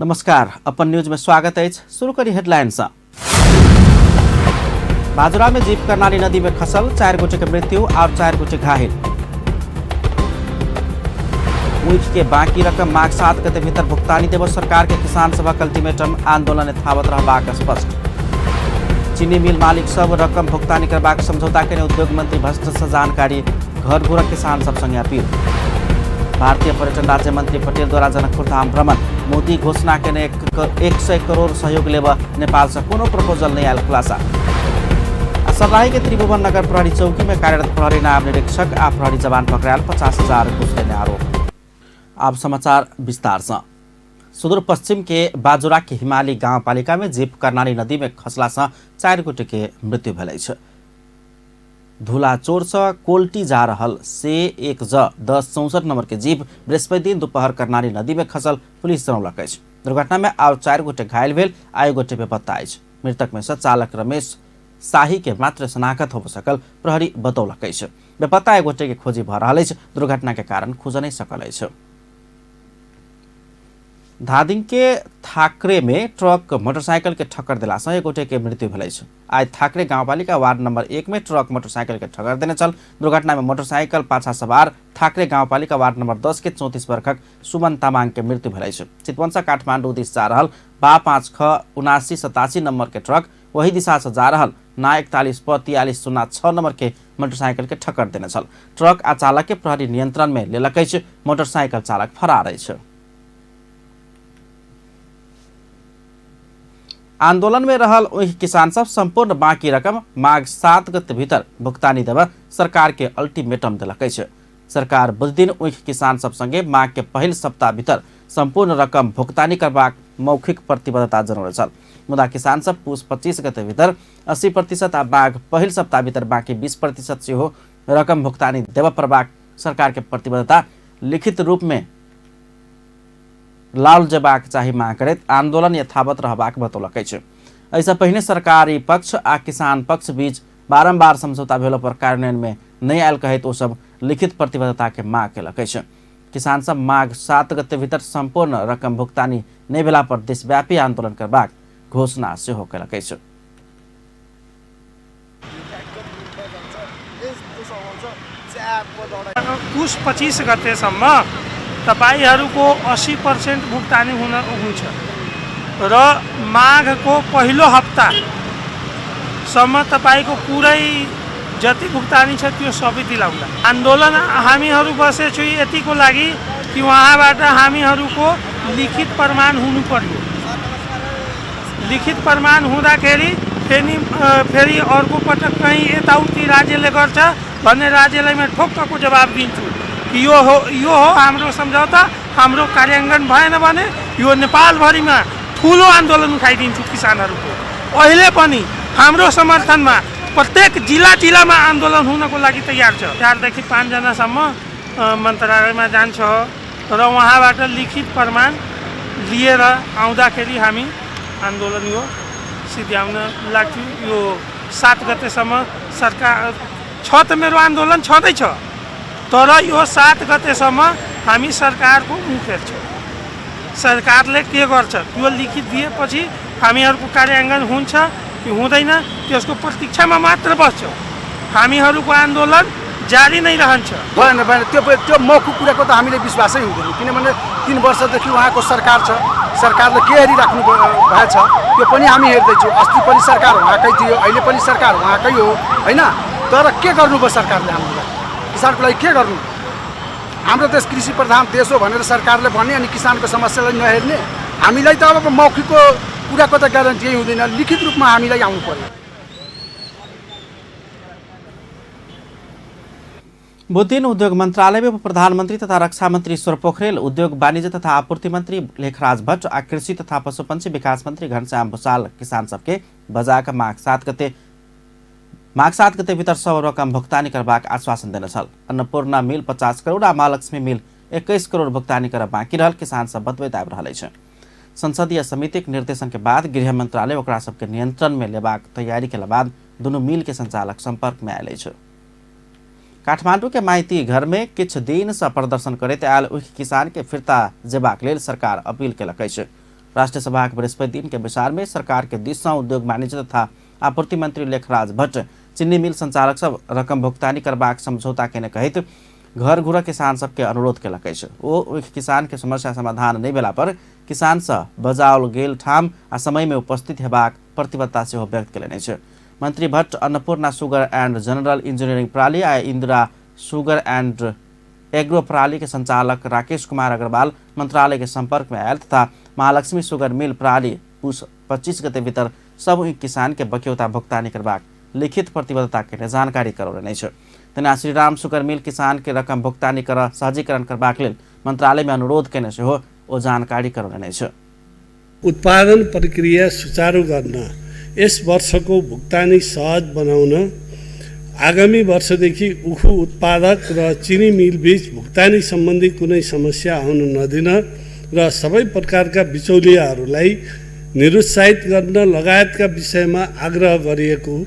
नमस्कार, अपन न्यूज में स्वागत है। शुरू करी हेडलाइंस। बाजुरा में जीप कर्णाली नदी में खसल, 4 गोटे के मृत्यु और 4 गोटे घायल। ऊख के बाकी रकम माघ 7 गते भीतर भुगतानी देव सरकार के किसान सभा अल्टीमेटम आंदोलन यथावत रहबाक स्पष्ट। चीनी मिल मालिक सब रकम भुगतानी करबाक समझौता के उद्योग मंत्री भ्रष्ट से जानकारी, घर घुरक किसान सब संगे अपील। भारतीय पर्यटन राज्य मंत्री पटेल द्वारा जनकपुर धाम भ्रमण, मोदी घोषणा के 100 करोड़ सहयोग लेब नेपाल से कोनो प्रपोजल नहीं आयल खुलासा। सर्लाही के त्रिभुवन नगर प्रहरी चौकी में कार्यरत प्रहरी नायब निरीक्षक आ प्रहरी जवान पकड़ायल, 50,000 घूस लेने आरोप। अब समाचार विस्तार से। सुदूर पश्चिम के बाजुरा के हिमाली गाउँपालिका में जीप कर्णाली नदी में खसला से 4 गोटे के मृत्यु भेलै छ। धुलाचोर से कोल्टी जा रहल से 1J1064 नंबर के जीप बृहस्पति दिन दोपहर कर्णाली नदी में खसल, पुलिस जनौलक अछि। दुर्घटना में और 4 गोटे घायल भेल, 1 गोटे बेपत्ता अछि। मृतक में से चालक रमेश शाही के मात्र शनाखत हो सकल, प्रहरी बतौलक अछि। बेपत्ता 1 गोटे के खोजी भ रहल अछि। दुर्घटना के कारण खुज नहीं सकल अछि। धादिङ के थाकरे में ट्रक मोटरसाइकिल के ठक्कर दिला से 1 गोटे के मृत्यु भेलै छ। आज थाकरे गाउँपालिका वार्ड नंबर 1 में ट्रक मोटरसाइकिल के ठक्कर देने चल। दुर्घटना में मोटरसाइकिल पाछा सवार थाकरे गाउँपालिका वार्ड नंबर 10 के 34 वर्षक सुमन तामाङ के मृत्यु भेलै छ। चितवनसा काठमाडौँ दिस जा रहल बा 5ख7987 नंबर के ट्रक वही दिशा से जा रहल ना 41P4306 नंबर के मोटरसाइकिल के ठक्कर देने चल। ट्रक आ चालक के प्रहरी नियंत्रण में लेलक अछि। मोटरसाइकिल चालक फरार अछि। आंदोलन में रहल वही किसान सब संपूर्ण बाकी रकम माघ 7 गते भीतर भुगतानी देव सरकार के अल्टीमेटम दिलक अछि। सरकार बुध दिन वही किसान सब संगे माघ के पहिल सप्ताह भीतर संपूर्ण रकम भुगतानी करबाक मौखिक प्रतिबद्धता जनौले छल। मुदा किसान सब पुस 25 गते भीतर 80% आ माघ पहिल सप्ताह भीतर बाकी 20% सेहो रकम भुगतानी देव परबाक सरकार के प्रतिबद्धता लिखित रूप में लाल जेबाक चाही मांग करैत आंदोलन यथावत रहबाक बतौलक अछि। ऐसा पहिने सरकारी पक्ष आ किसान पक्ष बीच बारंबार समझौता भेला पर कार्यान्वयन में नहीं आयल कहैत ओ सब लिखित प्रतिबद्धता के मांग केलक अछि। किसान सब माघ 7 गते भीतर संपूर्ण रकम भुगतानी नहीं भेला पर देशव्यापी आंदोलन करबाक घोषणा सेहो केलक अछि। पुस 25 गतेसम्म तपाईहरूको 80% भुक्तानी हुन्छ र माघको पहिलो हप्तासम्म तपाईको पुरै जति भुक्तानी छ त्यो सबै दिलाउला। आन्दोलन हामीहरू बसेछु यतिको लागि कि वहाँबाट हामीहरूको लिखित प्रमाण हुनु पर्यो। लिखित प्रमाण हुँदाखेरि फेरि अर्को पटक कहीँ यताउति राज्यले गर्छ भन्ने राज्यलाई म ठोक्कको जवाब दिन्छु कि यो हो हाम्रो सम्झौता। हाम्रो कार्यान्वयन भएन भने यो नेपालभरिमा ठुलो आन्दोलन उठाइदिन्छु किसानहरूको। अहिले पनि हाम्रो समर्थनमा प्रत्येक जिल्लामा आन्दोलन हुनको लागि तयार छ। 4 देखि 5 जनासम्म मन्त्रालयमा जान्छ र वहाँबाट लिखित प्रमाण लिएर आउँदाखेरि हामी आन्दोलन यो सिध्याउन लाग्छु। यो 7 गतेसम्म सरकार छ त मेरो आन्दोलन छँदैछ, तर यो 7 गतेसम्म हामी सरकारको मुख हेर्छौँ। सरकारले के गर्छ त्यो लिखित दिएपछि हामीहरूको कार्यान्वयन हुन्छ कि हुँदैन त्यसको प्रतीक्षामा मात्र बस्छौँ। हामीहरूको आन्दोलन जारी नै रहन्छ। भएन त्यो मौखिक कुराको त हामीले विश्वासै हुँदैन, किनभने 3 वर्षदेखि उहाँको सरकार छ। सरकारले के हेरिराख्नु भएछ त्यो पनि हामी हेर्दैछौँ। अस्ति पनि सरकार उहाँकै थियो, अहिले पनि सरकार उहाँकै हो होइन। तर के गर्नुभयो सरकारले हामीलाई, किसानको लागि के गर्नु? हाम्रो देश कृषि प्रधान देश हो भनेर सरकारले भने अनि किसानको समस्यालाई नहेर्ने। हामीलाई त अब मौखिकको कुराको त ग्यारेन्टी हुँदैन, लिखित रूपमा हामीलाई आउनु पर्यो। बुध दिन उद्योग मंत्रालय में प्रधानमंत्री तथा रक्षा मंत्री ईश्वर पोखरेल, उद्योग वाणिज्य तथा आपूर्ति मंत्री लेखराज भट्ट आ कृषि तथा पशुपंक्षी विकास मंत्री घनश्याम भूषाल किसान सबके बजाक माघ 7 गते भीतर सब रकम भुगतानी करबाक आश्वासन देने छल। अन्नपूर्णा मिल 50 करोड़ आ महालक्ष्मी मिल 21 करोड़ भुगतानी कर बाँकी रहल किसान सब बतबैत आबि रहल अछि। संसदीय समितिक निर्देशन के बाद गृह मंत्रालय ओकरा सबके नियंत्रण में लेबाक तैयारी के बाद दुनू मिल के संचालक संपर्क में आयल अछि। काठमांडू के माइती घर में किछु दिन से प्रदर्शन करैत आयल ओहि किसान के फिरता जेबाक लेल सरकार अपील केलक अछि। राष्ट्रिय सभा के बृहस्पति दिन के विचार में सरकार के दिशा उद्योग वाणिज्य तथा आपूर्ति मंत्री लेखराज भट्ट चीनी मिल संचालक सब रकम भुगतानी करबाक समझौता केने कहित घर घुरा किसान सबके अनुरोध केलक अछि। ओ किसान के समस्या समाधान नहीं भेला पर किसान से बजाओल गेल ठाम आ समय में उपस्थित हेबाक प्रतिबद्धता सेहो व्यक्त केलनि अछि। मंत्री Bhatt Annapurna sugar and general engineering प्रणाली आ इंदिरा सुगर एंड एग्रो प्रणाली के संचालक राकेश कुमार अग्रवाल मंत्रालय के संपर्क में आयल तथा महालक्ष्मी सुगर मिल प्रणाली पुष 25 गते भीतर सब किसान के बक्यौता भुगतानी करबाक लिखित प्रतिबद्धता के जानकारी करौलनि अछि। तेना श्रीराम सुगर मिल किसान के रकम भुगतानी कर सहजीकरण करबाक लेल मंत्रालय में अनुरोध केने सेहो ओ जानकारी करौलनि अछि। उत्पादन प्रक्रिया सुचारू गर्न यस वर्षको भुक्तानी सहज बनाउन आगामी वर्षदेखि उखु उत्पादक र चिनी मिल बीच भुक्तानी सम्बन्धी कुनै समस्या आउन नदिन र सबै प्रकारका बिचौलियाहरूलाई निरुत्साहित गर्न लगायतका विषयमा आग्रह गरिएको।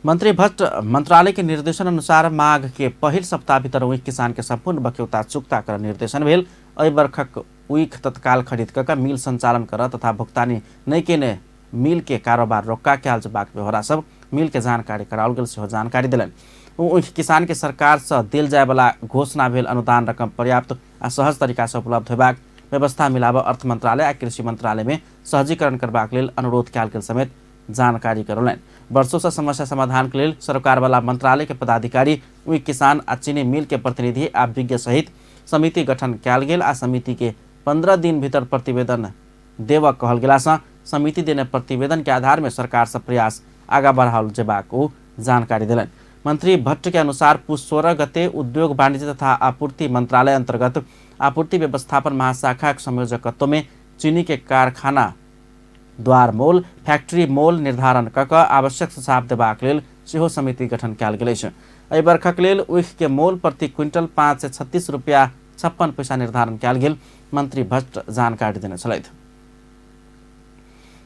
मंत्री भट्ट मंत्रालय के निर्देशन अनुसार माघ के पहिल सप्ताह भीतर उइक किसान के संपूर्ण बक्यौता चुक्ता कर निर्देशन भेल। एहि वर्षक उइक तत्काल खरीद कर मिल संचालन कर तथा भुगतानी नहीं केने मिल के कारोबार रोका के हाल जबाक व्यवहार सब मिल के जानकारी कराओल गेल सेहो जानकारी दिलन। उइक किसान के सरकार से देल जाय वाला घोषणा भेल अनुदान रकम पर्याप्त आ सहज तरीका से उपलब्ध होबाक व्यवस्था मिलाब अर्थ मंत्रालय आ कृषि मंत्रालय में सहजीकरण करबाक लेल अनुरोध कयल गेल समेत जानकारी करौलनि। वर्षों से समस्या समाधान के लिए सरकार वाला मंत्रालय के पदाधिकारी उइक किसान आ चीनी मिल के प्रतिनिधि आ विज्ञ सहित समिति गठन कयल गेल आ समिति के 15 दिन भीतर प्रतिवेदन देव कहल गेला से समिति देने प्रतिवेदन के आधार में सरकार से प्रयास आगा बढ़ाओल जेबाक जानकारी दिलन। मंत्री भट्ट के अनुसार पुष 16 गते उद्योग वाणिज्य तथा आपूर्ति मंत्रालय अंतर्गत आपूर्ति व्यवस्थापन महाशाखा के संयोजकत्व में चीनी के कारखाना द्वार मोल फैक्ट्री मोल निर्धारण कऽ आवश्यक सुझाव देबाक लेल सेहो समिति गठन कयल गेल अछि। एहि वर्षक लेल उइख के मोल प्रति क्विंटल 536 रुपया 56 पैसा निर्धारण कयल गेल मंत्री भट्ट जानकारी देने छलथि।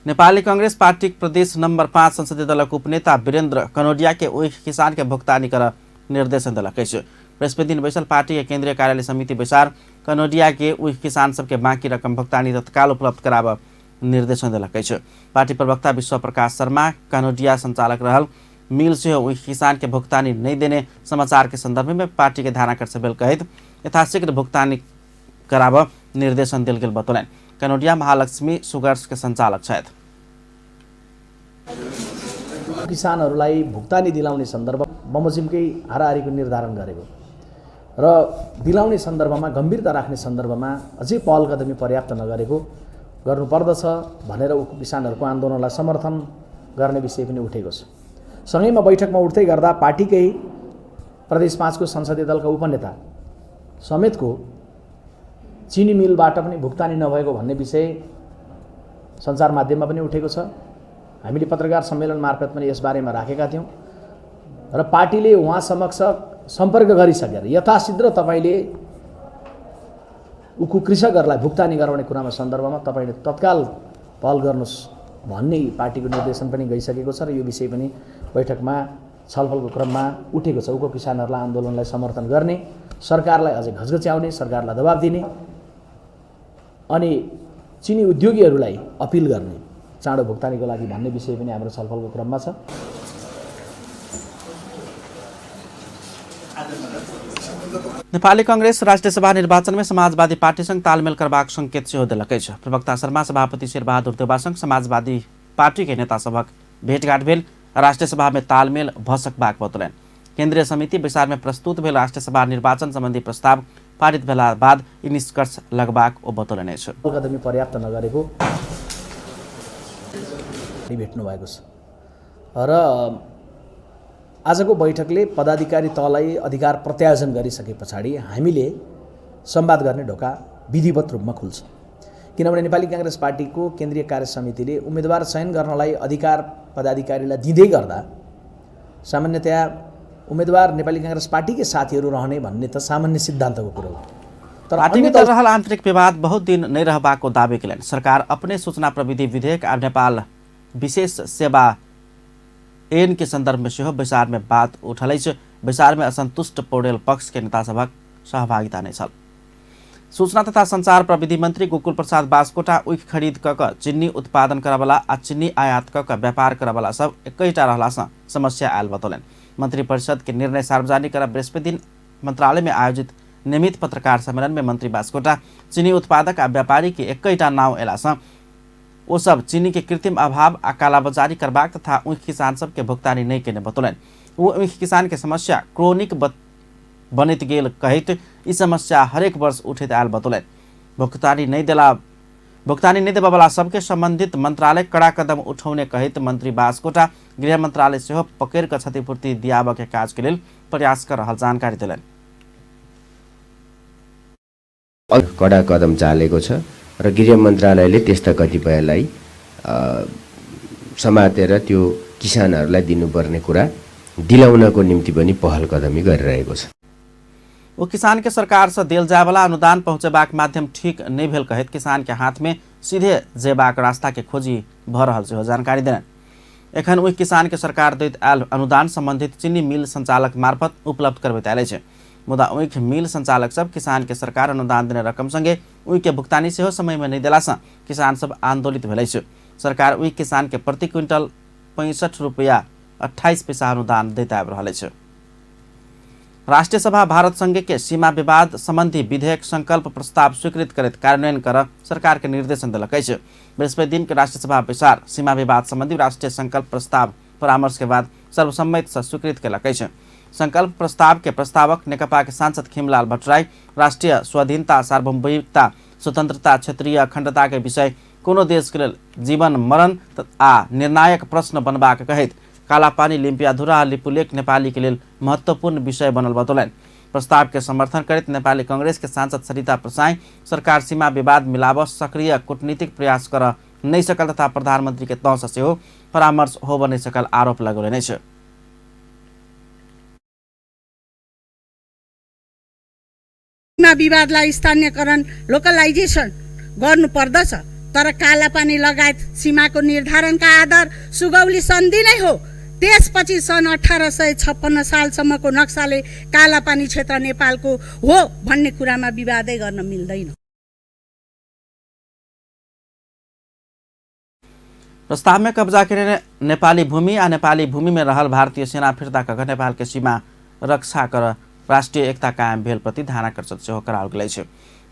नेपाली कांग्रेस पार्टी प्रदेश नंबर 5 संसदीय दलक उपनेता वीरेंद्र कनोडिया के उइख किसान के भुगतानी कर निर्देशन दिलक अछि। बृहस्पति दिन बैसल पार्टी के केंद्रीय कार्यालय समिति बैसार कनोडिया के उइख किसान सबके बाँकी रकम भुगतानी तत्काल उपलब्ध कराब निर्देशन दिलक अछि। पार्टी प्रवक्ता विश्व प्रकाश शर्मा कनोडिया संचालक रहल मिल से उइख किसान के भुगतानी नहीं देने समाचार के संदर्भ में पार्टी के धारणा कर बेल कहित यथाशीघ्र भुगतानी कराब निर्देशन दिल गेल बतौलन। कनोडिया महालक्ष्मी सुगर्स के संचालक छथि। किसानहरूलाई भुक्तानी दिलाउने सन्दर्भ बमोजिमकै हाराहारीको निर्धारण गरेको र दिलाउने सन्दर्भमा गम्भीरता राख्ने सन्दर्भमा अझै पहल कदमी पर्याप्त नगरेको गर्नुपर्दछ भनेर किसानहरूको आन्दोलनलाई समर्थन गर्ने विषय पनि उठेको छ। सँगैमा बैठकमा उठ्दै गर्दा पार्टीकै प्रदेश 5 को संसदीय दलका उपनेता समेतको चीनी मिलबाट पनि भुक्तानी नभएको भन्ने विषय सञ्चार माध्यममा पनि उठेको छ। हामीले पत्रकार सम्मेलन मार्फत पनि यस बारेमा राखेका थियौं र पार्टीले उहाँ समक्ष सम्पर्क गरिसकेर यथाशीघ्र तपाईले उकु कृषकहरूलाई भुक्तानी गराउने कुरामा सन्दर्भमा तपाईले तत्काल पहल गर्नुस् भन्ने पार्टीको निर्देशन पनि गइसकेको छ र यो विषय पनि बैठकमा छलफलको क्रममा उठेको छ। उको किसानहरूलाई आन्दोलनलाई समर्थन गर्ने, सरकारलाई अझै घचघच्याउने, सरकारलाई दबाब दिने अनि चिनी उद्योगीहरूलाई अपिल गर्ने चाँडो भुक्तानीको लागि भन्ने विषय पनि हाम्रो छलफलको क्रममा छ। नेपाली कांग्रेस राष्ट्रिय सभा निर्वाचन में समाजवादी पार्टीसँग तालमेल करबाक संकेत सेहो देलकै छ। प्रवक्ता शर्मा सभापति शेरबहादुर देउवासँग समाजवादी पार्टी के नेता सभक भेटघाट भेल राष्ट्रिय सभा में तालमेल भ सकबाक बतौलनि। केन्द्रीय समिति बैसार में प्रस्तुत भेल राष्ट्रिय सभा निर्वाचन संबंधी प्रस्ताव पारित भेला बाद यी निष्कर्ष लगबाक ओ बतौलनि छ। कदमी पर्याप्त नगरेको भेट्नु भएको छ र आजको बैठकले पदाधिकारी तहलाई अधिकार प्रत्यायोजन गरिसके पछाडि हामीले संवाद गर्ने ढोका विधिवत रूपमा खुल्छ। किनभने नेपाली कांग्रेस पार्टीको केन्द्रीय कार्य समितिले उम्मेदवार चयन गर्नलाई अधिकार पदाधिकारीलाई दिँदै गर्दा सामान्यतया उम्मेदवार नेपाली कांग्रेस पार्टीकै साथीहरू रहने भन्ने त सामान्य सिद्धान्तको कुरो हो। तर पार्टीभित्र रहल आन्तरिक विवाद बहुत दिन नहीं रहबाको दावी केलनि। सरकार अपने सूचना प्रविधि विधेयक आ नेपाल विशेष सेवा ऐन के संदर्भ में सेहो बैसार में बात उठलै छ। बैसार में असंतुष्ट पौडेल पक्ष के नेता सभक सहभागिता नहीं छल। सूचना तथा संचार प्रविधि मंत्री गोकुल प्रसाद बास्कोटा उख खरीद कक चिन्नी उत्पादन करवाला आ चिन्नी आयात कक व्यापार करवाला सब एकैटा रहलासँ समस्या आयल बतौलन। मंत्री परिषद के निर्णय सार्वजनिक कर बृहस्पति दिन मंत्रालय में आयोजित नियमित पत्रकार सम्मेलन में मंत्री बास्कोटा चीनी उत्पादक आ व्यापारी के एकैटा नाव एलासँ ओ सब चीनी के कृत्रिम अभाव आ कालाबाजारी करबाक तथा ऊख किसान सब के भुगतानी नहीं केने बतौलन। वो ऊख किसान के समस्या क्रोनिक बनैत गेल कहैत ई समस्या हरेक वर्ष उठैत आयल बतौलन। भुगतानी नहीं देबा वाला सबके संबंधित मंत्रालय कड़ा कदम उठौने कहैत मंत्री बास्कोटा गृह मंत्रालय सेहो पकड़ कर क्षतिपूर्ति दियाबा के काज के लेल प्रयास कर रहल जानकारी देलन। कडा कदम चालेको छ र गृह मन्त्रालयले त्यस्ता कतिपयलाई समातेर त्यो किसानहरूलाई दिनुपर्ने कुरा दिलाउनको निम्ति पनि पहल कदमी गरिरहेको छ। वो किसान के सरकार से देल जाय वाला अनुदान पहुंचेबाक माध्यम ठीक नहीं भेल कहत किसान के हाथ में सीधे जेबाक रास्ता के खोजी भ रहल सेहो जानकारी देलन। एखन ओहि किसान के सरकार दैत आयल अनुदान संबंधित चीनी मिल संचालक मार्फत उपलब्ध करबैत आयल छै। मुदा ऊख मिल संचालक सब किसान के सरकार अनुदान देने रकम संगे ऊख के भुगतानी सेहो समय में नहीं देलासँ किसान सब आंदोलित भेलै छै। सरकार ऊख किसान के प्रति क्विंटल 65 रुपया 28 पैसा अनुदान दैत आबि रहल छै। राष्ट्रीय सभा भारत संघ के सीमा विवाद संबंधी विधेयक संकल्प प्रस्ताव स्वीकृत करैत कार्यान्वयन कर सरकार के निर्देशन दिलक अछि। बृहस्पति दिन के राष्ट्रीय सभा बैसार सीमा विवाद संबंधी राष्ट्रीय संकल्प प्रस्ताव परामर्श के बाद सर्वसम्मति से स्वीकृत केलक अछि। संकल्प प्रस्ताव के प्रस्तावक नेकपा के सांसद खिमलाल भट्टराई राष्ट्रीय स्वाधीनता, सार्वभौमिकता, स्वतंत्रता, क्षेत्रीय अखंडता के विषय कोनो देश के लेल जीवन मरण आ निर्णायक प्रश्न बनबाक कहैत कालापानी, लिम्पियाधुरा, लिपुलेख नेपाली के लिए महत्वपूर्ण विषय बनल बतौलन। प्रस्ताव के समर्थन करते नेपाली कांग्रेस के सांसद सरिता प्रसाई सरकार सीमा विवाद मिलाब सक्रिय कूटनीतिक प्रयास कर नहीं सकल तथा प्रधानमंत्री के तौर से हो परामर्श होब नहीं सकल आरोप लगौले छै। सीमा विवादलाई स्थानीयकरण लोकलाइजेसन गर्नुपर्दछ, तर कालापानी लगायत सीमाको निर्धारणका आधार सुगौली सन्धि नै हो। त्यसपछि सन् 1856 सालसम्मको नक्साले कालापानी क्षेत्र नेपालको हो भन्ने कुरामा विवादै गर्न मिल्दैन। प्रस्ताव में कब्जा करने नेपाली भूमि आ नेपाली भूमि में रहल भारतीय सेना फिर्ता कऽ नेपाल के सीमा रक्षा कर राष्ट्रीय एकता कायम भेल प्रति ध्यानाकर्षण सेहो कराओल गेल छै।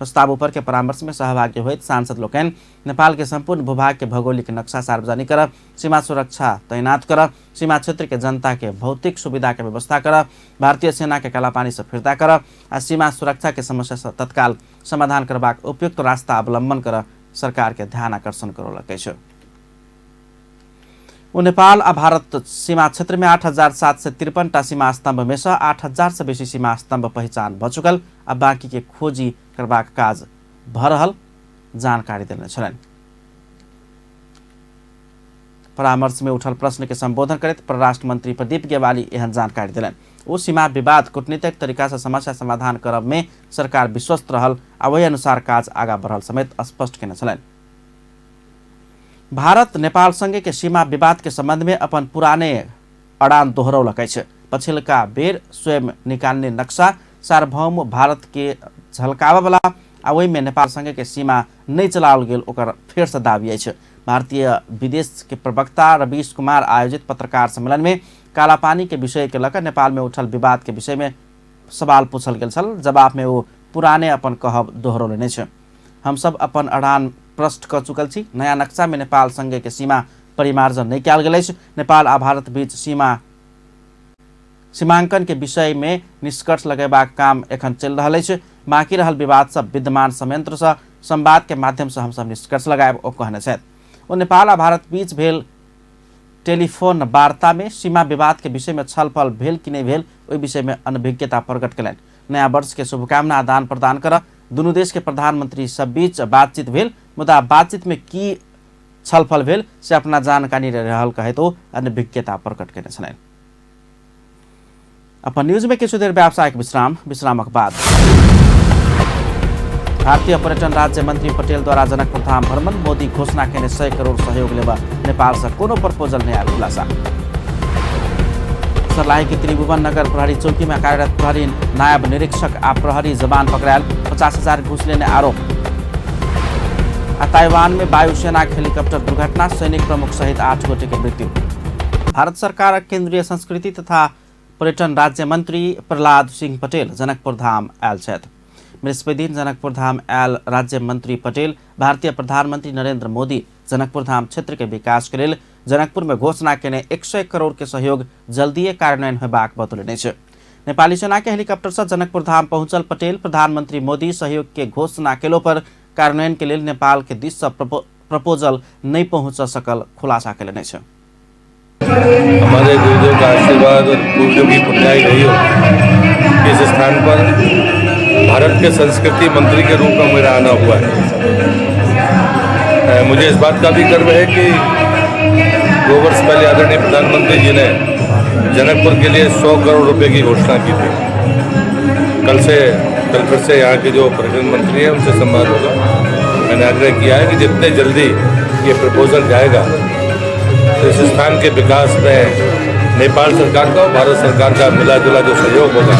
प्रस्ताव ऊपर के परामर्श में सहभागी होइत सांसद लोकनि नेपाल के संपूर्ण भूभाग के भौगोलिक नक्शा सार्वजनिक कर, सीमा सुरक्षा तैनात कर, सीमा क्षेत्र के जनता के भौतिक सुविधा के व्यवस्था कर, भारतीय सेना के कालापानी से फिर्ता कर आ सीमा सुरक्षा के समस्या से तत्काल समाधान करबाक उपयुक्त रास्ता अवलंबन कर सरकार के ध्यान आकर्षण करौलक छै। वो नेपाल आ भारत सीमा क्षेत्र में 8,753 सीमा स्तंभ में से 8,000 से बेसी सीमा स्तंभ पहचान भ चुकल आ बाकी के खोजी करबाक काज भ रहल जानकारी देने छलनि। परामर्श में उठल प्रश्न के संबोधन करते परराष्ट्र मंत्री प्रदीप गेवाली एहन जानकारी दिलन। वो सीमा विवाद कूटनीतिक तरीका से समस्या समाधान करब में सरकार विश्वस्त रहल आ वही अनुसार काज आगा बढ़ल समेत स्पष्ट केने छलनि। भारत नेपाल संघ के सीमा विवाद के संबंध में अपन पुराने अड़ान दोहरौलक अछि। पछिलका बेर स्वयं निकाल्ने नक्शा सार्वभौम भारत के झलकावा वाला आ ओहि में नेपाल संघ के सीमा नहीं चलाओल गेल ओकर फेर से दावी अछि। भारतीय विदेश के प्रवक्ता रवीश कुमार आयोजित पत्रकार सम्मेलन में कालापानी के विषय के लेकर नेपाल में उठल विवाद के विषय में सवाल पूछल गेल छल। जवाब में वो पुराने अपन कहब दोहरौलने छै। हम सब अपन अड़ान प्रश्न कर चुकल छी। नया नक्शा में नेपाल संघ के सीमा परिमार्जन नहीं कयल गेल अछि। नेपाल आ भारत बीच सीमांकन के विषय में निष्कर्ष लगेबाक काम एखन चल रहल अछि। बाकी रहल विवाद सब विद्यमान संयंत्र से संवाद के माध्यम से हम सब निष्कर्ष लगायब ओ कहने छथि। ओ नेपाल आ भारत बीच भेल टेलीफोन वार्ता में सीमा विवाद के विषय में छलफल भेल कि नहीं भेल ओहि विषय में अनभिज्ञता प्रकट कयलनि। नया वर्ष के शुभकामना आदान प्रदान कर दुनू देश के प्रधानमंत्री सब बीच बातचीत भेल, मुदा बातचीत में की छलफल भेल से अपना जानकारी रहल कहे तो अनभिज्ञता प्रकट केने छलनि। अपन न्यूज में किछु देर व्यावसायिक विश्रामक बाद भारतीय पर्यटन राज्य मंत्री पटेल द्वारा जनकपुर धाम भ्रमण, मोदी घोषणा केने 100 करोड़ सहयोग लेबा नेपाल से कोनो प्रपोजल नहीं आयल खुलासा। सर्लाही के त्रिभुवन नगर प्रहरी चौकी में कार्यरत प्रहरी नायब निरीक्षक आ प्रहरी जवान पकड़ायल। 50,000 घूस लेने आरोप। ताइवान में वायुसेना हेलीकॉप्टर दुर्घटना, सैनिक प्रमुख सहित 8 गोटे की मृत्यु। भारत सरकार केंद्रीय संस्कृति तथा पर्यटन राज्य मंत्री प्रहलाद सिंह पटेल जनकपुर धाम आयल छथि। बृहस्पति दिन जनकपुर धाम आयल राज्य मंत्री पटेल भारतीय प्रधानमंत्री नरेंद्र मोदी जनकपुर धाम क्षेत्र के विकास के लेल जनकपुर में घोषणा केने 100 करोड़ के सहयोग जल्दीए कार्यान्वयन होबाक बतौलनि छै। नेपाली सेना के हेलीकॉप्टर से जनकपुर धाम पहुंचल पटेल प्रधानमंत्री मोदी सहयोग के घोषणा केलो पर कार्यान्वयन के लेल नेपाल के दिस से प्रपोजल नहीं पहुंच सकल खुलासा केलनि छै। हमारे गुरुदेव का आशीर्वाद और पूर्वजों की पुण्याई रही हो कि इस स्थान पर भारत के संस्कृति मंत्री के रूप में मेरा आना हुआ है। मुझे इस बात का भी गर्व है कि 2 वर्ष पहले आदरणीय प्रधानमंत्री जी ने जनकपुर के लिए 100 करोड़ रुपए की घोषणा की थी। कल फिर से यहाँ के जो पर्यटन मंत्री हैं उनसे संवाद होगा। मैंने आग्रह किया है कि जितने जल्दी ये प्रपोजल जाएगा तो इस स्थान के विकास में नेपाल सरकार का और भारत सरकार का मिला जुला जो सहयोग होगा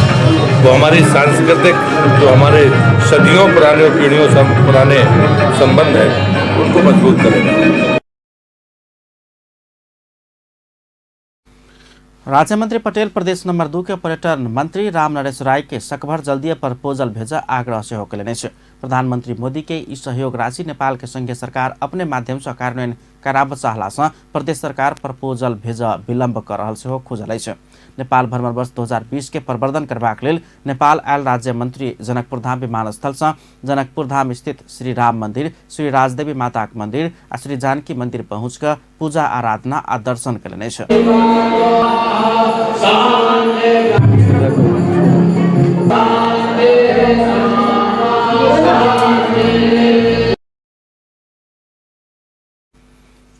वो हमारी सांस्कृतिक जो हमारे सदियों पुराने और पीढ़ियों पुराने संबंध हैं उनको मजबूत करेगा। राज्य मंत्री पटेल प्रदेश नंबर 2 के पर्यटन मंत्री राम नरेश राय के सकभर जल्दीय प्रपोजल भेजा आग्रह से होकले छै। प्रधानमंत्री मोदी के ई सहयोग राशि नेपाल के संघीय सरकार अपने माध्यम से कार्यान्वयन कराब चाहला से प्रदेश सरकार प्रपोजल भेज विलम्ब कर रहल से हो खोजल छै। नेपाल भ्रमण वर्ष 2020 के प्रवर्धन करबाक लेल नेपाल आयल राज्य मंत्री जनकपुर धाम विमानस्थल से जनकपुर धाम स्थित श्री राम मंदिर, श्री राजदेवी माता के मंदिर आ श्री जानकी मंदिर पहुँच कर पूजा आराधना आ दर्शन केलनि छै।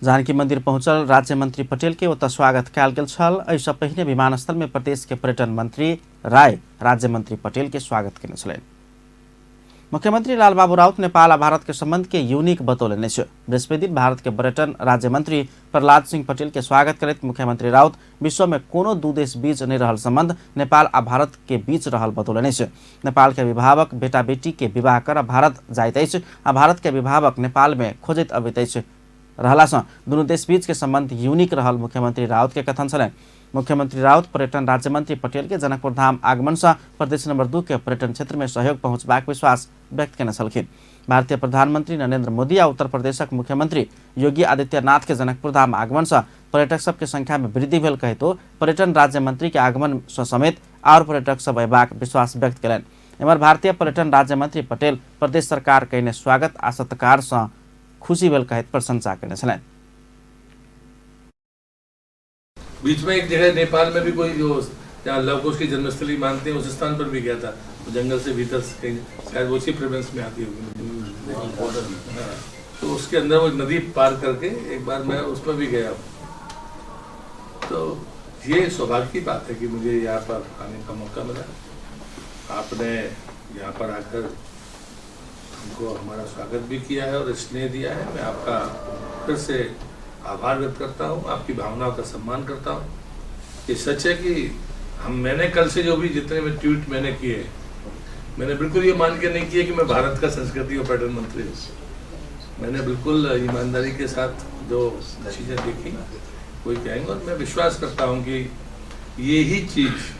जानकी मंदिर पहुंचल राज्य मंत्री पटेल के ओतऽ स्वागत कयल गेल छल। एहिसँ पहिने विमानस्थल में प्रदेश के पर्यटन मंत्री राय राज्य मंत्री पटेल के स्वागत केने छलनि। मुख्यमंत्री लालबाबू राउत नेपाल आ भारत के संबंध के यूनिक बतौलनि छै। बृहस्पति दिन भारत के पर्यटन राज्य मंत्री प्रहलाद सिंह पटेल के स्वागत करैत मुख्यमंत्री राउत विश्व में कोनो दू देश बीच नहीं रहल संबंध नेपाल आ भारत के बीच रहल बतौलनि छै। नेपाल के अभिभावक बेटा बेटी के विवाह कर भारत जाइत अछि आ भारत के अभिभावक नेपाल में खोजैत अबैत अछि रहला से दुनू देश बीच के संबंध यूनिक रहल मुख्यमंत्री राउत के कथन छलनि। मुख्यमंत्री राउत पर्यटन राज्य मंत्री पटेल के जनकपुर धाम आगमन से प्रदेश नंबर 2 के पर्यटन क्षेत्र में सहयोग पहुंचबाक विश्वास व्यक्त केने छलखिन। भारतीय प्रधानमंत्री नरेंद्र मोदी आ उत्तर प्रदेशक मुख्यमंत्री योगी आदित्यनाथ के जनकपुर धाम आगमन से पर्यटक सब के संख्या में वृद्धि भेल कहितो पर्यटन राज्य मंत्री के आगमन से समेत और पर्यटक सब अयबाक विश्वास व्यक्त कयलनि। एम्हर भारतीय पर्यटन राज्य मंत्री पटेल प्रदेश सरकार कहिने स्वागत आ सत्कार से खुशी भेल कहैत प्रशंसा केने छलनि। बीच में एक जगह नेपाल में भी कोई जो जहाँ लव कुश की जन्मस्थली मानते हैं उस स्थान पर भी गया था, तो जंगल से भीतर कहीं शायद वो उसी प्रेफरेंस में आती होगी बॉर्डर में, तो उसके अंदर वो नदी पार करके एक बार मैं उसमें भी गया। तो ये सौभाग्य की बात है कि मुझे यहाँ पर आने का मौका मिला। आपने यहाँ पर आकर हमको हमारा स्वागत भी किया है और स्नेह दिया है। मैं आपका फिर से आभार व्यक्त करता हूँ, आपकी भावनाओं का सम्मान करता हूँ। ये सच है कि मैंने कल से जो भी जितने भी ट्वीट मैंने किए, मैंने बिल्कुल ये मान के नहीं किए कि मैं भारत का संस्कृति और पर्यटन मंत्री हूँ। मैंने बिल्कुल ईमानदारी के साथ जो चीज़ें देखी वही कहेंगे, और मैं विश्वास करता हूँ कि यही चीज़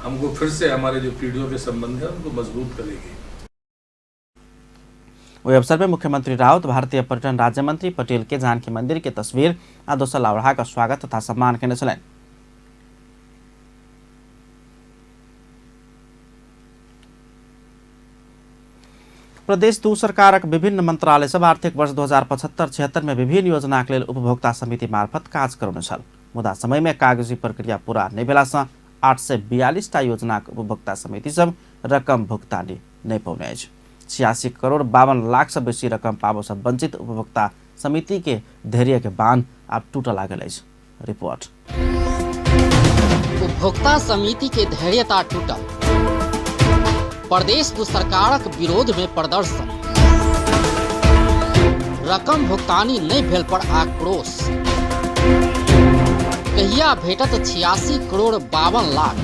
हमको फिर से हमारे जो पीढ़ियों के संबंध है उनको मजबूत करेगी। वही अवसर में मुख्यमंत्री राउत भारतीय पर्यटन राज्य मंत्री पटेल के जानकी मंदिर के तस्वीर आ दोसर लावड़ा का स्वागत तथा सम्मान केने छलनि। प्रदेश 2 सरकारक विभिन्न मंत्रालय सब आर्थिक वर्ष 2075-76 में विभिन्न योजनाक लेल उपभोक्ता समिति मार्फत काज करौने छल। मुदा समय में कागजी प्रक्रिया पूरा नहीं भेला से 842 टा योजनाक उपभोक्ता समिति सब रकम भुगतानी नहीं पौने अछि। 86 करोड़ 52 लाख से बेसी रकम पाबो से वंचित उपभोक्ता समिति के धैर्य के बांध अब टूट लागल अछि। रिपोर्ट। उपभोक्ता समिति के धैर्यता टूटल, प्रदेश 2 सरकारक विरोध में प्रदर्शन, रकम भुगतानी नहीं भेल पर आक्रोश, कहिया भेटत 86 करोड़ 52 लाख।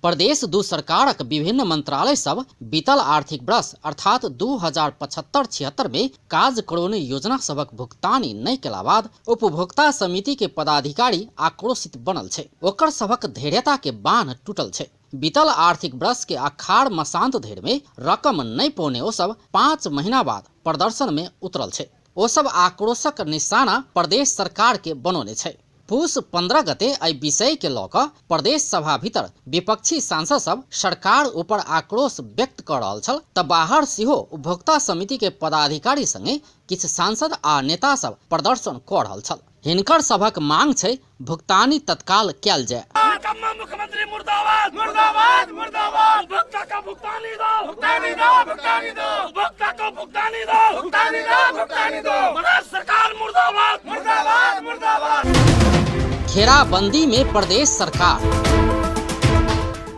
प्रदेश दू सरकारक विभिन्न मंत्रालय सब बीतल आर्थिक वर्ष अर्थात 2075-76 में काज करौने योजना सबक भुगतानी नहीं केला बाद उपभोक्ता समिति के पदाधिकारी आक्रोशित बनल छे। ओकर सबक धैर्यता के बांध टूटल छे। बीतल आर्थिक वर्ष के अखाड़ मसांत धरि में रकम नहीं पौने ओ सब 5 महीना बाद प्रदर्शन में उतरल छे। ओ सब आक्रोशक निशाना प्रदेश सरकार के बनौने छे। पूस 15 गते एहि विषय के लऽ कऽ प्रदेश सभा भीतर विपक्षी सांसद सब सरकार ऊपर आक्रोश व्यक्त कर रहल छल तऽ बाहर सेहो उपभोक्ता समिति के पदाधिकारी संगे किछु सांसद आ नेता सब प्रदर्शन कऽ रहल छल। हिनकर सभक मांग छै भुगतानी तत्काल कयल जाय। मुख्यमंत्री मुर्दाबाद मुर्दाबाद मुर्दाबाद, उपभोक्ता का भुगतानी दो, भुगतानी दो, भुगतानी दो, उपभोक्ता को भुगतानी दो, भुगतानी दो, भुगतानी दो, प्रदेश सरकार मुर्दाबाद मुर्दाबाद मुर्दाबाद। घेराबंदी में प्रदेश सरकार।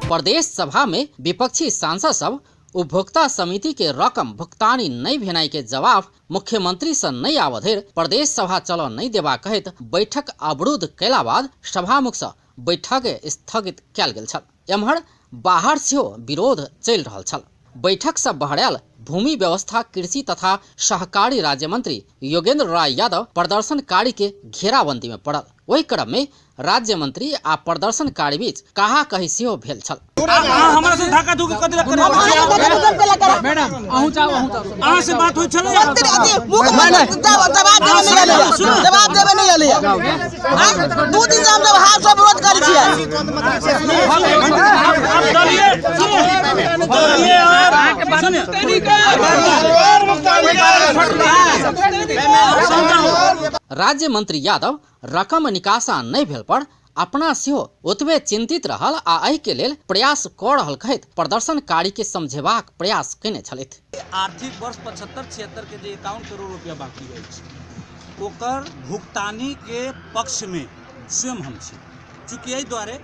प्रदेश सभा में विपक्षी सांसद सब उपभोक्ता समिति के रकम भुगतानी नहीं भेनाई के जवाब मुख्यमंत्री से नहीं आवधेर प्रदेश सभा चल नहीं देबा कहत बैठक अवरुद्ध कैला बाद सभामुख से बैठक स्थगित कयल गेल छल। एम्हर बाहर सेहो विरोध चलि रहल छल। बैठक से बहरायल भूमि व्यवस्था कृषि तथा सहकारी राज्य मंत्री योगेंद्र राय यादव प्रदर्शनकारी के घेराबंदी में पड़ल। वही क्रम में राज्य मंत्री आ प्रदर्शनकारी बीच कहा कही सेहो भेल छल। हमरा से धक्का धुक्की कर दिला करे मैडम अहू जाओ अहाँ से बात होई छले जवाब देबे नहीं आले 2 दिन से हम जब हाथ से विरोध करै छियै। राज्य मंत्री यादव रकम निकासा नहीं भेल पर अपना सेहो ओतबे चिंतित रहल आ एहि के लेल प्रयास कऽ रहल कहैत प्रदर्शनकारी के समझेबाक प्रयास केने छलथि। आर्थिक वर्ष 75-76 के जे 51 करोड़ रुपया बाकी अछि ओकर भुगतानी के पक्ष में स्वयं हम छी। चूँकि एहि दुआरे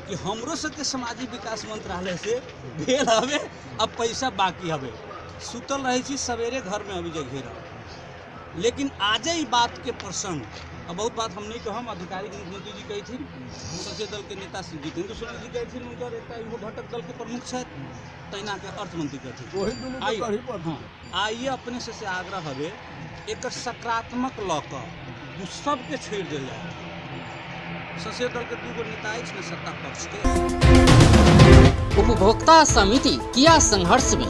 कि हमरो सबके सामाजिक विकास मंत्रालय से भेल हवे अब पैसा बाकी हवे सुतल रहे छी सवेरे घर में अभी जे घेरा। लेकिन आज ही बात के प्रसंग अब बहुत बात हम नहीं कहम। अधिकारी मुख्यमंत्री जी कही थी, संसदीय दल के नेता श्री जितेंद्र सोरेन जी कही थी, उनकर एक घटक दल के प्रमुख है तैना के अर्थमंत्री कही आइए अपने से आग्रह हवे एक सकारात्मक लऽ सबके छोड़ दिल जाए। संसदीय दल के 2 नेता है सत्ता पक्ष के। उपभोक्ता समिति किया संघर्ष में।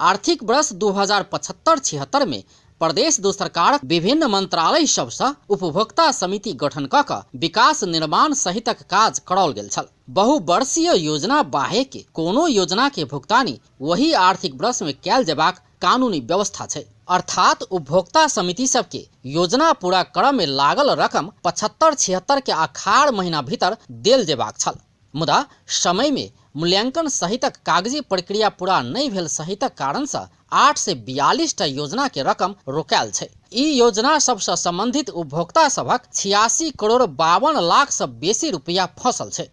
आर्थिक वर्ष 2075-76 में प्रदेश दो सरकार विभिन्न मंत्रालय सबसँ उपभोक्ता समिति गठन कऽ कऽ विकास निर्माण सहितक काज कराओल गेल छल। बहुवर्षीय योजना बाहे के कोनो योजना के भुगतानी वही आर्थिक वर्ष में कयल जेबाक कानूनी व्यवस्था छै। अर्थात उपभोक्ता समिति सबके योजना पूरा करऽ में लागल रकम 75-76 के अखाड़ महीना भीतर देल जेबाक छल। मुदा समय में मूल्यांकन सहितक कागजी प्रक्रिया पूरा नहीं भेल सहितक कारण से 8 से 42 टा योजना के रकम रोकायल छै। ई योजना सबसे संबंधित उपभोक्ता सबक 86 करोड़ 52 लाख से बेसी रुपया फंसल छै।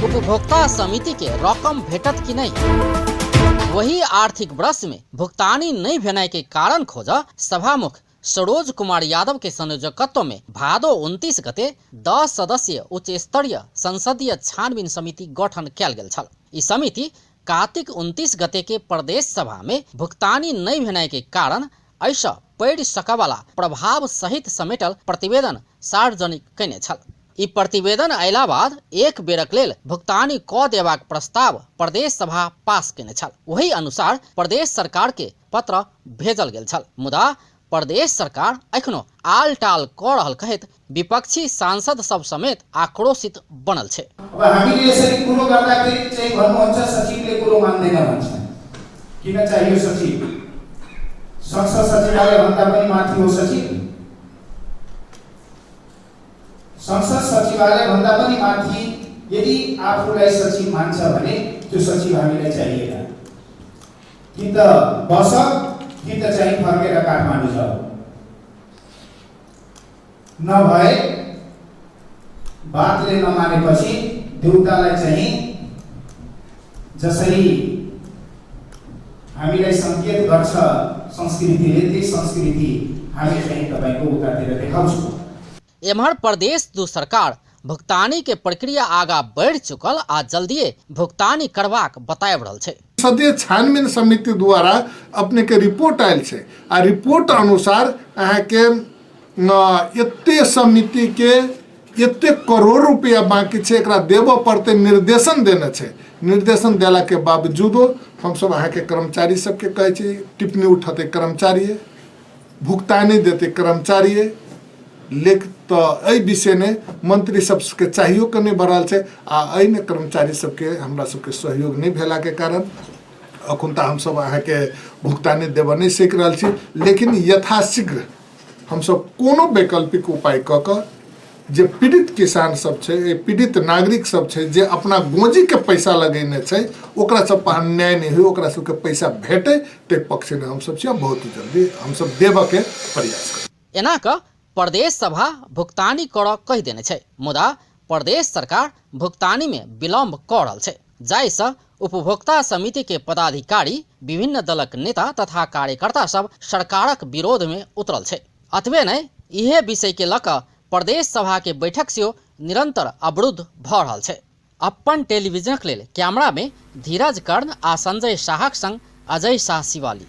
उपभोक्ता समिति के रकम भेटत कि नहीं। वही आर्थिक वर्ष में भुगतानी नहीं भेनाई के कारण खोज सभामुख सरोज कुमार यादव के संयोजकत्व में भादो 29 गते 10 सदस्यीय उच्च स्तरीय संसदीय छानबीन समिति गठन कयल गेल छल। ई समिति कार्तिक 29 गते के प्रदेश सभा में भुगतानी नहीं भेनाई के कारण ऐसा पढ़ सकवाला प्रभाव सहित समेटल प्रतिवेदन सार्वजनिक कयने छल। ई प्रतिवेदन अयला बाद एक बेरक लेल भुगतानी कऽ देबाक प्रस्ताव प्रदेश सभा पास केने छल। वही अनुसार प्रदेश सरकार के पत्र भेजल गेल छल। मुदा प्रदेश सरकार एखनो आल टाल कऽ रहल कहैत विपक्षी सांसद सब समेत आक्रोशित बनल छै। अब हामीले यसरी कुरो गर्दाखेरि चाहिँ भन्नुहुन्छ सचिवले कुरो मान्दैन भन्छ। किन चाहियो सचिव? संसद सचिवालय भन्दा पनि माथि हो सचिव। संसद सचिवालय भन्दा पनि माथि यदि आफूलाई सचिव मान्छ भने त्यो सचिव हामीलाई चाहिएन। कि त बस कि त चाहिँ फर्केर काठमाडौँ जाऊ। नभए बातले नमानेपछि देउतालाई चाहिँ जसरी हामीलाई संकेत गर्छ संस्कृतिले त्यही संस्कृति हामी चाहिँ तपाईको उतातिर देखाउँछौँ। एम्हर प्रदेश दू सरकार भुगतानी के प्रक्रिया आगा बढ़ चुकल आ जल्दिए भुगतानी करबाक बताब रहल छै। संसदीय छानबीन समिति द्वारा अपने के रिपोर्ट आयल छै आ रिपोर्ट अनुसार अहाँ के एते समिति के एते करोड़ रुपया बाकी छै, एकरा देबो पड़ते, निर्देशन देने छै। निर्देशन देला के बावजूदो हम सब अहाँ के कर्मचारी सबके कहै छी टिप्पणी उठते कर्मचारी, भुगतानी देते कर्मचारी, लेख तो एहि विषय ने मंत्री सबके चाहियो के नहीं बढ़ल छै आ एहि ने कर्मचारी सबके हमरा सबके सहयोग नहीं भेला के कारण अखन तक हम सब अहाँ के भुगतानी देब नहीं सीख रहल छी। लेकिन यथाशीघ्र हम सब कोनो वैकल्पिक उपाय क के जे पीड़ित किसान सब छै, पीड़ित नागरिक सब छै, जे अपना गोजी के पैसा लगेने छै, ओकरा सब पर अन्याय नहीं हो, ओकरा सबके पैसा भेटे ते पक्ष में हम सब छी बहुत जल्दी हम सब देब के प्रयास करब। एना क प्रदेश सभा भुगतानी कर कहि देने छै, मुदा प्रदेश सरकार भुगतानी में विलम्ब क रहल छै, जाहिसँ उपभोक्ता समिति के पदाधिकारी, विभिन्न दलक नेता तथा कार्यकर्ता सब सरकारक विरोध में उतरल छै। अतबे नहीं इहे विषय के लऽ कऽ प्रदेश सभा के बैठक सेहो निरंतर अवरुद्ध भऽ रहल छै। अपन टेलीविजनक लेल कैमरा में धीरज कर्ण आ संजय शाहक संग अजय शाह शिवाली।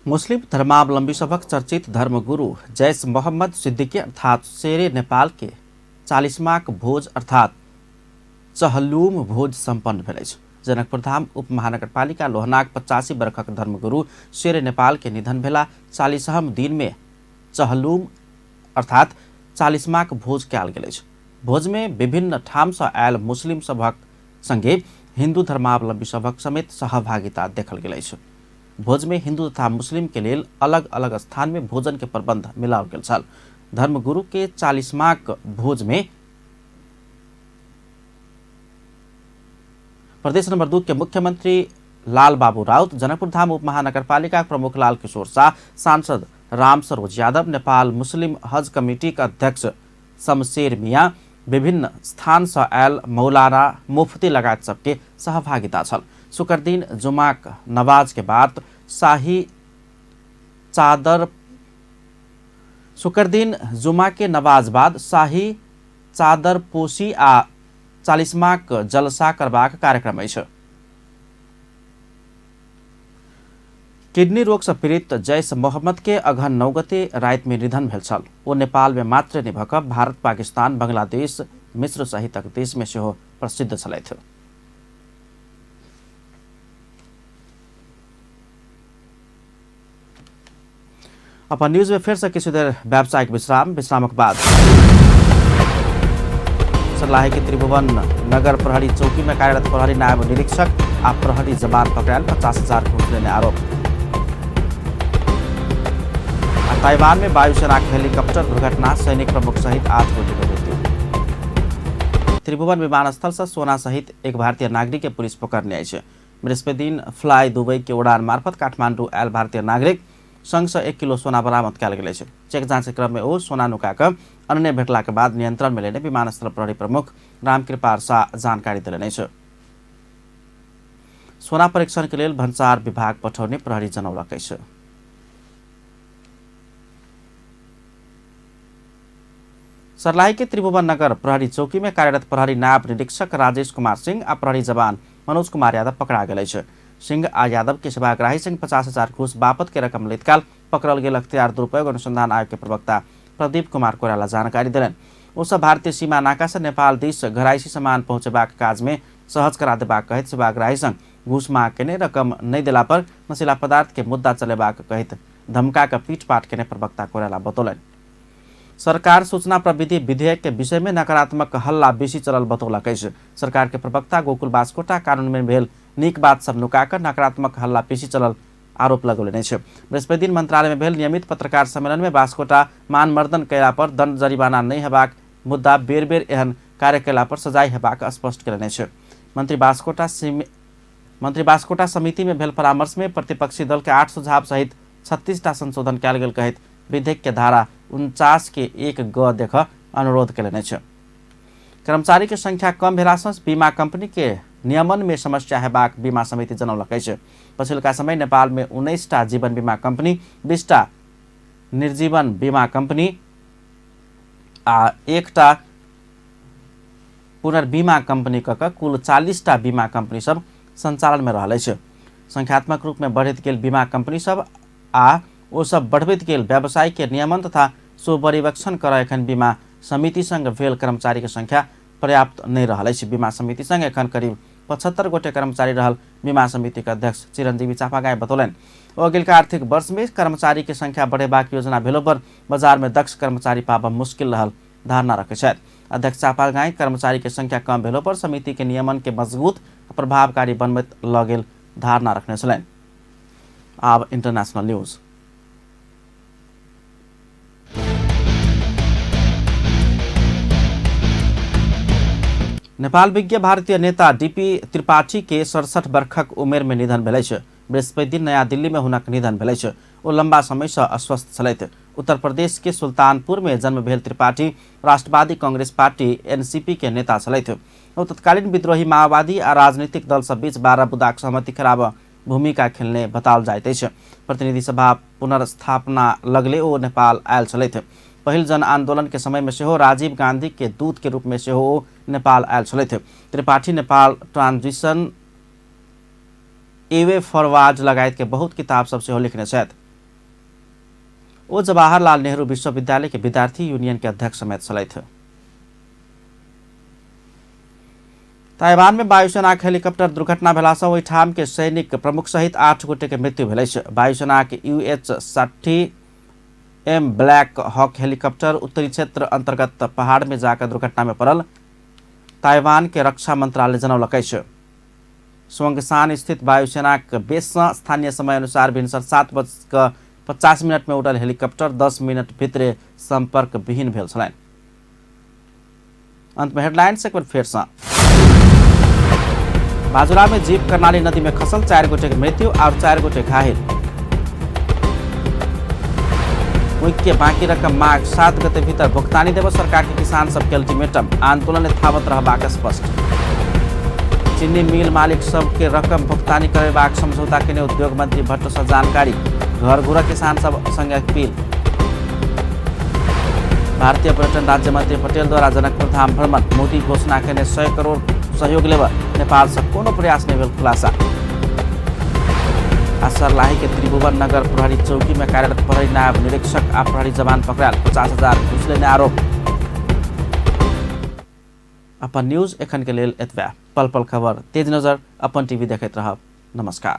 मुस्लिम धर्मावलंबी सभक चर्चित धर्मगुरु जैश मोहम्मद सिद्दीकी अर्थात शेरे नेपाल के 40वां भोज अर्थात चहलुम भोज सम्पन्न भेल अछि। जनकपुर धाम उप महानगरपालिका लोहनाक 85 वर्षक धर्मगुरु शेरे नेपाल के निधन भेला 40वां दिन में चहलुम अर्थात 40वां भोज कयल गेल अछि। भोज में विभिन्न ठाम सँ आयल मुस्लिम सभक संगे हिंदू धर्मावलंबी सभक समेत सहभागिता देखल गेल अछि। भोज में हिंदू तथा मुस्लिम के लेल अलग अलग स्थान में भोजन के प्रबंध मिलाओल गेल छल। धर्मगुरु के 40वां भोज में प्रदेश नंबर 2 के मुख्यमंत्री लाल बाबू राउत, जनकपुर धाम उप महानगरपालिका प्रमुख लाल किशोर शाह, सांसद राम सरोज यादव, नेपाल मुस्लिम हज कमेटी का अध्यक्ष शमशेर मियाँ, विभिन्न स्थान से आयल मौलाना मुफ्ती लगायत सबके सहभागिता छल। शुक्र दिन जुमाक नमाज के बाद शाही चादर पोशी आ 40वां जलसा करबाक कार्यक्रम अछि। किडनी रोग से पीड़ित जैश मोहम्मद के अगहन 9 गते रात में निधन भेल छल। ओ नेपाल में मात्र नहि भऽ कऽ भारत, पाकिस्तान, बांग्लादेश, मिस्र सहितक देश में सेहो प्रसिद्ध छलथि। अपन न्यूज में फिर से किसी देर व्यावसायिक विश्रामक बाद सर्लाही के त्रिभुवन नगर प्रहरी चौकी में कार्यरत प्रहरी नायब निरीक्षक आ प्रहरी जवान पकड़ायल, 50,000 घूस लेने आरोप। ताइवान में वायुसेना के हेलीकॉप्टर दुर्घटना, सैनिक प्रमुख सहित 8 गोटे के मृत्यु। त्रिभुवन विमानस्थल से सोना सहित एक भारतीय नागरिक के पुलिस पकड़ने आई है। बृहस्पति दिन फ्लाई दुबई के उड़ान मार्फत काठमांडू आयल भारतीय नागरिक संग से 1 किलो सोना बरामद कयल गेल छै। चेक जांच के क्रम में ओ सोना नुका कऽ अन्य भेटला के बाद नियंत्रण में लेने विमानस्थल प्रहरी प्रमुख रामकृपाल शाह जानकारी देलनि छै। सोना परीक्षण के लेल भन्सार विभाग पठौने प्रहरी जनौलक अछि। सर्लाही के त्रिभुवन नगर प्रहरी चौकी में कार्यरत प्रहरी नायब निरीक्षक राजेश कुमार सिंह आ प्रहरी जवान मनोज कुमार यादव पकड़ा गेल अछि। सिंह आ यादव के सेवाग्राही संग 50,000 घूस बापत के रकम लैत काल पकड़ल गेल अख्तियार दुरुपयोग अनुसंधान आयोग के प्रवक्ता प्रदीप कुमार कोइराला जानकारी देलनि। ओ सब भारतीय सीमा नाका से नेपाल दिस घराइसी सामान पहुंचेबाक काज में सहज करा देबाक कहैत सेवाग्राही संग घूस मांग केने रकम नहीं देला पर नशीला पदार्थ के मुद्दा चलेबाक कहैत धमका के पीटपाट केने प्रवक्ता कोइराला बतौलनि। सरकार सूचना प्रविधि विधेयक के विषय में नकारात्मक हल्ला बेसी चलल बतौलक अछि। सरकार के प्रवक्ता गोकुल बास्कोटा कानून में भेल नीक बात सब नुकाकर नकारात्मक हल्ला बेसी चलल आरोप लगौलनि अछि। बृहस्पति दिन मंत्रालय में भेल नियमित पत्रकार सम्मेलन में बास्कोटा मानमर्दन कयला पर दंड जरिमाना नहीं हेबाक मुद्दा बेर बेर एहन कार्य कयला पर सजाय हेबाक स्पष्ट केलनि अछि। मंत्री बास्कोटा समिति में भेल परामर्श में प्रतिपक्षी दल के 8 सुझाव सहित 36टा संशोधन कयल गेल कहैत विधेयक के धारा 49 के 1 ग देख अनुरोध केलनि अछि। कर्मचारी के संख्या कम भेला सँ बीमा कंपनी के नियमन में समस्या हेबाक बीमा समिति जनौलक अछि। पछिल्का समय नेपाल में 19टा जीवन बीमा कंपनी, 20टा निर्जीवन बीमा कंपनी आ एकटा पुनर्बीमा कंपनी कऽ कऽ कुल 40टा बीमा कंपनी सब संचालन में रहल अछि। संख्यात्मक रूप में बढ़ैत गेल बीमा कंपनी सब आ ओ सब बढ़बैत गेल व्यवसाय के नियमन तथा सुपरिवेक्षण करय एखन बीमा समिति संग भेल कर्मचारी के संख्या पर्याप्त नहीं रहल अछि। बीमा समिति संग एखन करीब 75 गोटे कर्मचारी रहल बीमा समिति के अध्यक्ष चिरंजीवी चापागाई बतौलनि। अगिलका आर्थिक वर्ष में कर्मचारी के संख्या बढ़ेबाक योजना भेलो पर बाजार में दक्ष कर्मचारी पाबब मुश्किल रहल धारणा रखे छथि। अध्यक्ष चापागाई कर्मचारी के संख्या कम भेलो पर समिति के नियमन के मजबूत प्रभावकारी बनबैत लऽ गेल धारणा रखने छलनि। आब इंटरनेशनल न्यूज। नेपाल विज्ञ भारतीय नेता डीपी त्रिपाठी के 67 वर्षक उमेर में निधन भेलै छै। बृहस्पति दिन नया दिल्ली में हुनक निधन भेलै छै। ओ लंबा समय से अस्वस्थ छलथि। उत्तर प्रदेश के सुल्तानपुर में जन्म भेल त्रिपाठी राष्ट्रवादी कांग्रेस पार्टी एनसीपी के नेता छलथि। ओ तत्कालीन विद्रोही माओवादी आ राजनीतिक दल सब बीच 12 बुदाक सहमति खराब भूमिका खेलने बताओल जाइत अछि। प्रतिनिधि सभा पुनर्स्थापना लगले ओ नेपाल आयल छलथि। पहिल जन आंदोलन के समय में सेहो राजीव गांधी के दूत के रूप में सेहो नेपाल आयल छलथि। त्रिपाठी नेपाल ट्रांजिशन एवे फॉरवर्ड लगायत के बहुत किताब सब सेहो लिखने छथि। ओ जवाहरलाल नेहरू विश्वविद्यालय के विद्यार्थी यूनियन के अध्यक्ष समेत छलथि। ताइवान में वायुसेना के हेलीकॉप्टर दुर्घटना भेलासँ ओहि ठाम के सैनिक प्रमुख सहित 8 गोटे के मृत्यु भेलै छै। वायुसेना के UH-60M ब्लैक हॉक हेलीकॉप्टर उत्तरी क्षेत्र अंतर्गत पहाड़ में जाकर दुर्घटना में पड़ल ताइवान के रक्षा मंत्रालय जनौलकै छै। स्वंगसान स्थित वायुसेना के बेस से स्थानीय समय अनुसार भिनसर 7:50 में उड़ल हेलीकॉप्टर 10 मिनट भीतर संपर्क विहीन भेल छलनि। अंत में हेडलाइंस एक बार फिर से। बाजुरा में जीप कर्णाली नदी में खसल 4 गोटे के मृत्यु और 4 गोटे घायल। के बाकी रकम माघ 7 गते भीतर भुगतानी देव सरकार के किसान सबके अल्टीमेटम आंदोलन यथावत रहबाक स्पष्ट। चीनी मिल मालिक सबके रकम भुगतानी करेबाक समझौता केने उद्योग मंत्री भट्ट से जानकारी। घर घुरा किसान सब संग अपील। भारतीय पर्यटन राज्य मंत्री पटेल द्वारा जनकपुर धाम भ्रमण। मोदी घोषणा केने 100 करोड़ सहयोग लेब नेपाल से कोनो प्रयास नहीं भेल खुलासा। सर्लाही के त्रिभुवन नगर प्रहरी चौकी में कार्यरत प्रहरी नायब निरीक्षक आ प्रहरी जवान पकड़ायल। 50,000 घूस लेने आरोप। अपन न्यूज एखन के लेल एतबे। पल पल खबर तेज नजर अपन टीवी देखैत रहब। नमस्कार।